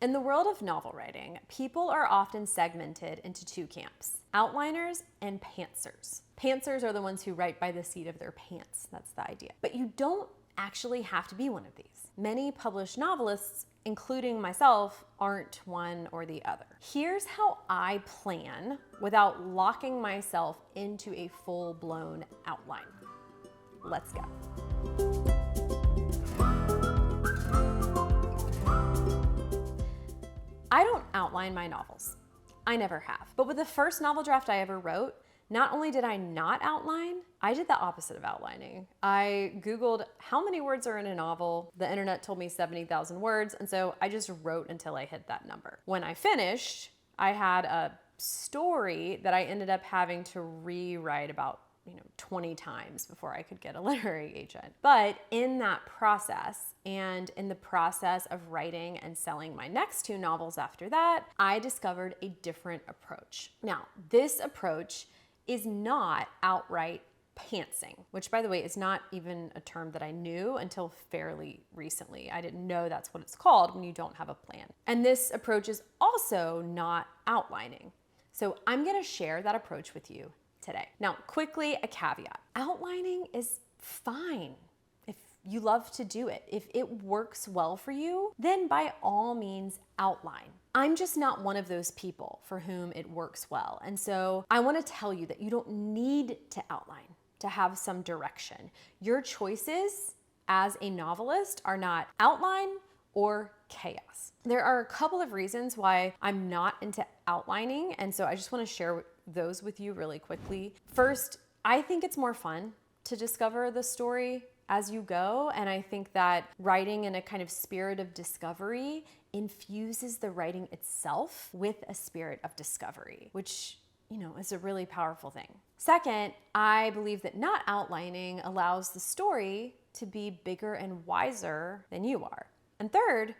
In the world of novel writing, people are often segmented into two camps: outliners and pantsers. Pantsers are the ones who write by the seat of their pants. That's the idea. But you don't actually have to be one of these. Many published novelists, including myself, aren't one or the other. Here's how I plan without locking myself into a full-blown outline. Let's go. I don't outline my novels. I never have. But with the first novel draft I ever wrote, not only did I not outline, I did the opposite of outlining. I Googled how many words are in a novel. The internet told me 70,000 words, and so I just wrote until I hit that number. When I finished, I had a story that I ended up having to rewrite about 20 times before I could get a literary agent. But in that process, and in the process of writing and selling my next two novels after that, I discovered a different approach. Now, this approach is not outright pantsing, which, by the way, is not even a term that I knew until fairly recently. I didn't know that's what it's called when you don't have a plan. And this approach is also not outlining. So I'm gonna share that approach with you today. Now, quickly, a caveat. Outlining is fine if you love to do it. If it works well for you, then by all means outline. I'm just not one of those people for whom it works well. And so I want to tell you that you don't need to outline to have some direction. Your choices as a novelist are not outline or chaos. There are a couple of reasons why I'm not into outlining, and so I just want to share those with you really quickly. First, I think it's more fun to discover the story as you go, and I think that writing in a kind of spirit of discovery infuses the writing itself with a spirit of discovery, which is a really powerful thing. Second, I believe that not outlining allows the story to be bigger and wiser than you are. And third,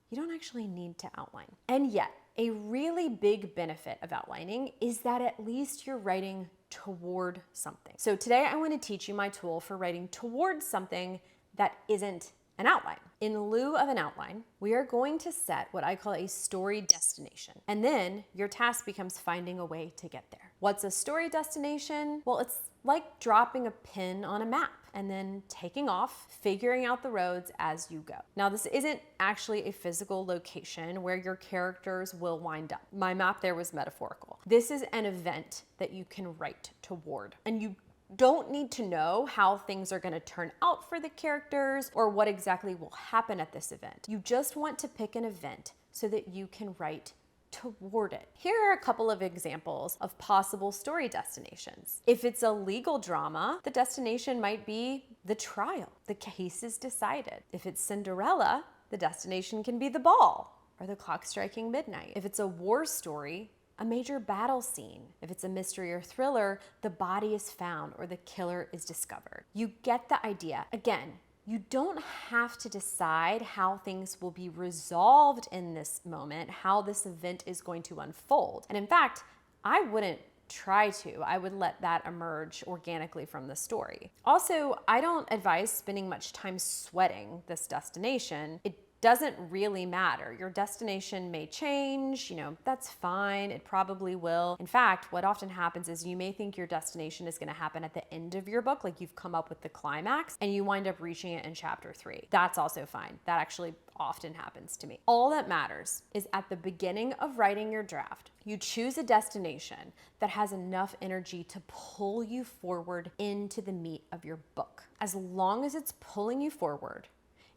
you don't actually need to outline. And yet, a really big benefit of outlining is that at least you're writing toward something. So today I want to teach you my tool for writing towards something that isn't an outline. In lieu of an outline, we are going to set what I call a story destination. And then your task becomes finding a way to get there. What's a story destination? Well, it's like dropping a pin on a map and then taking off, figuring out the roads as you go. Now, this isn't actually a physical location where your characters will wind up. My map there was metaphorical. This is an event that you can write toward, and you don't need to know how things are going to turn out for the characters or what exactly will happen at this event. You just want to pick an event so that you can write toward it. Here are a couple of examples of possible story destinations. If it's a legal drama, the destination might be the trial. The case is decided. If it's Cinderella, the destination can be the ball or the clock striking midnight. If it's a war story, a major battle scene. If it's a mystery or thriller, the body is found or the killer is discovered. You get the idea. Again, you don't have to decide how things will be resolved in this moment, how this event is going to unfold. And in fact, I wouldn't try to. I would let that emerge organically from the story. Also, I don't advise spending much time sweating this destination. It doesn't really matter. Your destination may change, that's fine. It probably will. In fact, what often happens is you may think your destination is gonna happen at the end of your book, like you've come up with the climax, and you wind up reaching it in chapter 3. That's also fine. That actually often happens to me. All that matters is at the beginning of writing your draft, you choose a destination that has enough energy to pull you forward into the meat of your book. As long as it's pulling you forward,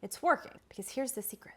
it's working. Because here's the secret.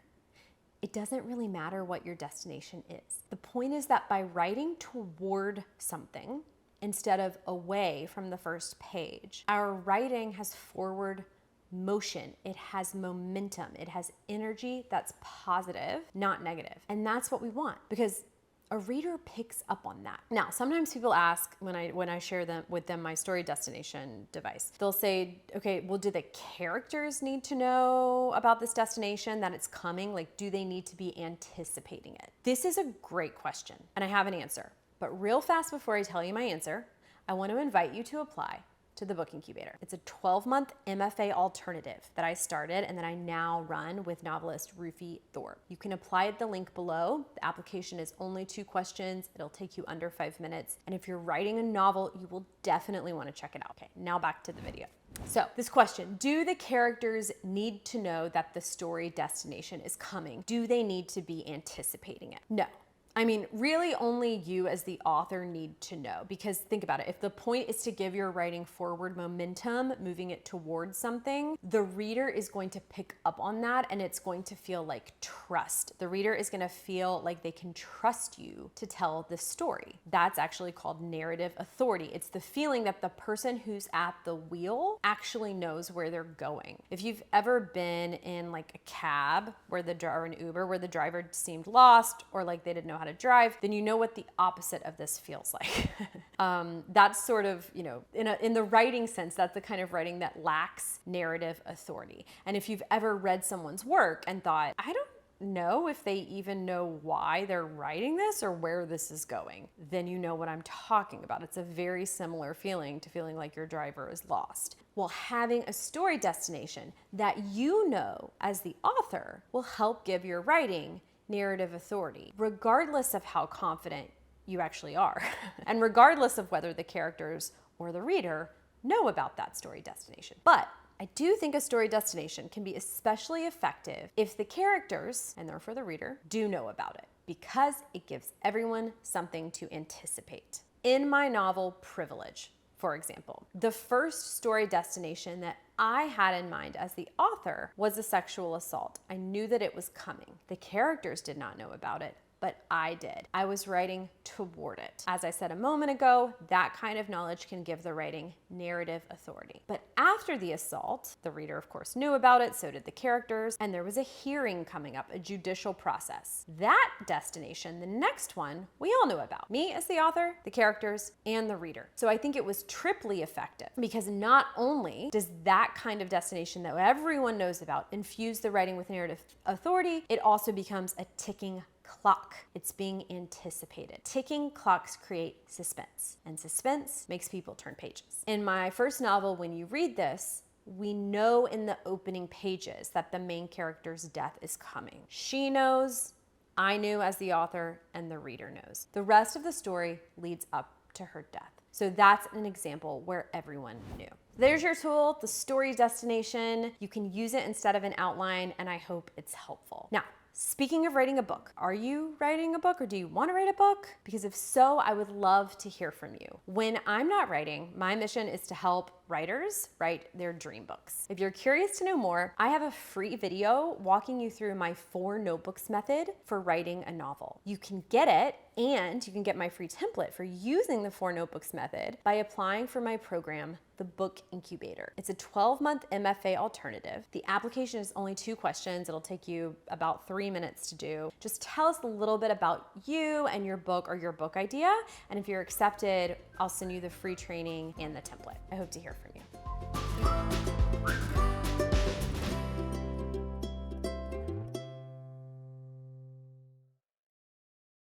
It doesn't really matter what your destination is. The point is that by writing toward something instead of away from the first page, our writing has forward motion. It has momentum. It has energy that's positive, not negative. And that's what we want, because a reader picks up on that. Now, sometimes people ask when I share with them my story destination device, they'll say, okay, well, do the characters need to know about this destination, that it's coming? Like, do they need to be anticipating it? This is a great question, and I have an answer. But real fast before I tell you my answer, I want to invite you to apply to the Book Incubator. It's a 12-month MFA alternative that I started and that I now run with novelist Rufi Thorpe. You can apply at the link below. The application is only 2 questions. It'll take you under 5 minutes. And if you're writing a novel, you will definitely want to check it out. Okay, now back to the video. So this question, do the characters need to know that the story destination is coming? Do they need to be anticipating it? No. I mean, really only you as the author need to know, because think about it. If the point is to give your writing forward momentum, moving it towards something, the reader is going to pick up on that and it's going to feel like trust. The reader is going to feel like they can trust you to tell the story. That's actually called narrative authority. It's the feeling that the person who's at the wheel actually knows where they're going. If you've ever been in like a cab or an Uber where the driver seemed lost or like they didn't know how to drive, then you know what the opposite of this feels like. That's sort of, in the writing sense, that's the kind of writing that lacks narrative authority. And if you've ever read someone's work and thought, I don't know if they even know why they're writing this or where this is going, then you know what I'm talking about. It's a very similar feeling to feeling like your driver is lost. Well, having a story destination that you know as the author will help give your writing narrative authority, regardless of how confident you actually are, and regardless of whether the characters or the reader know about that story destination. But I do think a story destination can be especially effective if the characters, and therefore the reader, do know about it, because it gives everyone something to anticipate. In my novel, Privilege, for example, the first story destination that I had in mind as the author was a sexual assault. I knew that it was coming. The characters did not know about it, but I did. I was writing toward it. As I said a moment ago, that kind of knowledge can give the writing narrative authority. But after the assault, the reader of course knew about it, so did the characters, and there was a hearing coming up, a judicial process. That destination, the next one, we all knew about. Me as the author, the characters, and the reader. So I think it was triply effective because not only does that kind of destination that everyone knows about infuse the writing with narrative authority, it also becomes a ticking clock. It's being anticipated. Ticking clocks create suspense, and suspense makes people turn pages. In my first novel, When You Read This, we know in the opening pages that the main character's death is coming. She knows, I knew as the author, and the reader knows. The rest of the story leads up to her death. So that's an example where everyone knew. There's your tool, the story destination. You can use it instead of an outline, and I hope it's helpful. Now, speaking of writing a book, are you writing a book or do you want to write a book? Because if so, I would love to hear from you. When I'm not writing, my mission is to help writers write their dream books. If you're curious to know more, I have a free video walking you through my 4 notebooks method for writing a novel. You can get it, and you can get my free template for using the 4 notebooks method by applying for my program, the Book Incubator. It's a 12-month MFA alternative. The application is only 2 questions. It'll take you about 3 minutes to do. Just tell us a little bit about you and your book or your book idea. And if you're accepted, I'll send you the free training and the template. I hope to hear from you.